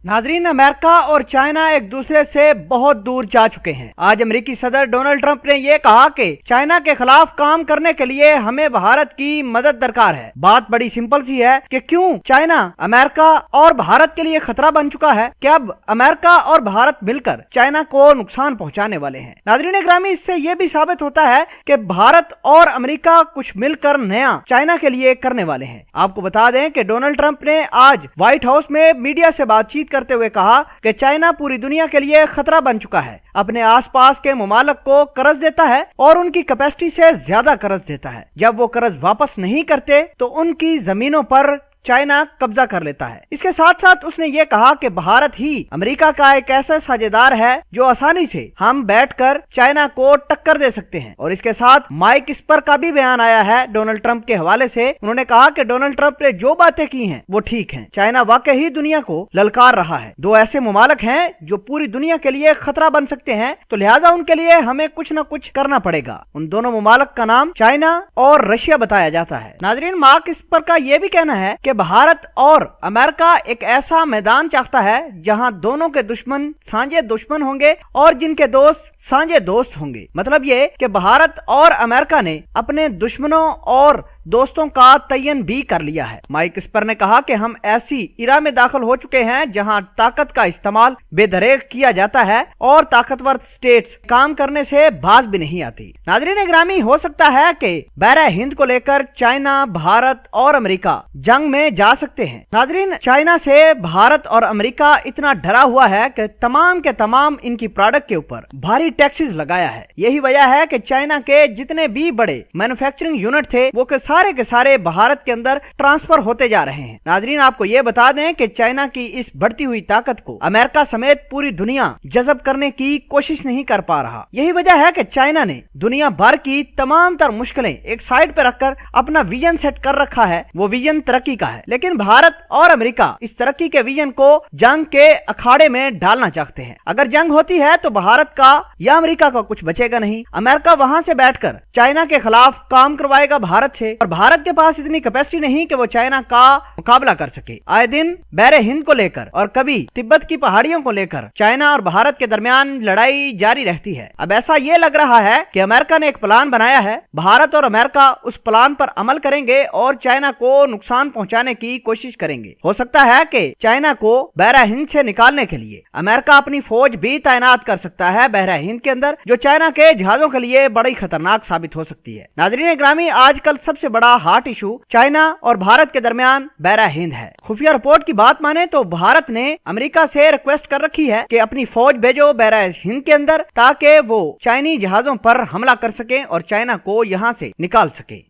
नाजरीन, अमेरिका और चाइना एक दूसरे से बहुत दूर जा चुके हैं। आज अमेरिकी सदर डोनाल्ड ट्रंप ने ये कहा कि चाइना के खिलाफ काम करने के लिए हमें भारत की मदद दरकार है। बात बड़ी सिंपल सी है कि क्यों चाइना अमेरिका और भारत के लिए खतरा बन चुका है कि अब अमेरिका और भारत मिलकर चाइना को नुकसान पहुंचाने वाले हैं। नाजरीन ग्रामी, इससे ये भी साबित होता है कि भारत और अमेरिका कुछ मिलकर नया चाइना के लिए करने वाले हैं। आपको बता दें कि डोनाल्ड ट्रंप ने आज व्हाइट हाउस में मीडिया से बातचीत करते हुए कहा कि चाइना पूरी दुनिया के लिए खतरा बन चुका है, अपने आसपास के ममालिक को कर्ज देता है और उनकी कैपेसिटी से ज्यादा कर्ज देता है। जब वो कर्ज वापस नहीं करते तो उनकी जमीनों पर चाइना कब्जा कर लेता है। इसके साथ साथ उसने ये कहा कि भारत ही अमेरिका का एक ऐसा साझेदार है जो आसानी से हम बैठकर चाइना को टक्कर दे सकते हैं। और इसके साथ माइक स्पर का भी बयान आया है डोनाल्ड ट्रंप के हवाले से। उन्होंने कहा कि डोनाल्ड ट्रंप ने जो बातें की हैं वो ठीक हैं। चाइना वाकई ही दुनिया को ललकार रहा है। दो ऐसे ममालिक हैं जो पूरी दुनिया के लिए खतरा बन सकते हैं, तो लिहाजा उनके लिए हमें कुछ न कुछ करना पड़ेगा। उन दोनों ममालिक का नाम चाइना और रशिया बताया जाता है। नाजरीन, मार्क स्पर का यह भी कहना है कि भारत और अमेरिका एक ऐसा मैदान चाहता है जहां दोनों के दुश्मन साझे दुश्मन होंगे और जिनके दोस्त साझे दोस्त होंगे। मतलब ये कि भारत और अमेरिका ने अपने दुश्मनों और दोस्तों का तयन भी कर लिया है। माइक स्पर ने कहा कि हम ऐसी इरा में दाखिल हो चुके हैं जहां ताकत का इस्तेमाल बेदरेक किया जाता है और ताकतवर स्टेट्स काम करने से बाज भी नहीं आती। नाज़रीन ग्रामी, हो सकता है कि बहरा हिंद को लेकर चाइना, भारत और अमेरिका जंग में जा सकते हैं। नाज़रीन, चाइना से भारत और अमेरिका इतना डरा हुआ है कि तमाम के तमाम इनकी प्रोडक्ट के ऊपर भारी टैक्सेस लगाया है। यही वजह है कि चाइना के जितने भी बड़े मैन्युफैक्चरिंग यूनिट थे वो सारे के सारे भारत के अंदर ट्रांसफर होते जा रहे हैं। नाजरीन, आपको ये बता दें कि चाइना की इस बढ़ती हुई ताकत को अमेरिका समेत पूरी दुनिया जज़ब करने की कोशिश नहीं कर पा रहा। यही वजह है कि चाइना ने दुनिया भर की तमाम तर मुश्किलें एक साइड पे रखकर अपना विजन सेट कर रखा है। वो विजन तरक्की का है, लेकिन भारत और अमेरिका इस तरक्की के विजन को जंग के अखाड़े में डालना चाहते हैं। अगर जंग होती है तो भारत का या अमेरिका का कुछ बचेगा नहीं। अमेरिका वहां से बैठकर चाइना के खिलाफ काम करवाएगा भारत से, और भारत के पास इतनी कैपेसिटी नहीं कि वो चाइना का मुकाबला कर सके। आए दिन बहरे हिंद को लेकर और कभी तिब्बत की पहाड़ियों को लेकर चाइना और भारत के दरमियान लड़ाई जारी रहती है। अब ऐसा ये लग रहा है कि अमेरिका ने एक प्लान बनाया है, भारत और अमेरिका उस प्लान पर अमल करेंगे और चाइना को नुकसान पहुंचाने की कोशिश करेंगे। हो सकता है कि चाइना को बहरा हिंद से निकालने के लिए अमेरिका अपनी फौज भी तैनात कर सकता है बहरा हिंद के अंदर, जो चाइना के जहाजों के लिए बड़ी खतरनाक साबित हो सकती है। नाज़रीन ग्रामी, आजकल सबसे बड़ा हॉट इशू चाइना और भारत के दरमियान बहरा हिंद है। खुफिया रिपोर्ट की बात माने तो भारत ने अमेरिका से रिक्वेस्ट कर रखी है कि अपनी फौज भेजो बहरा हिंद के अंदर, ताकि वो चाइनी जहाजों पर हमला कर सके और चाइना को यहां से निकाल सके।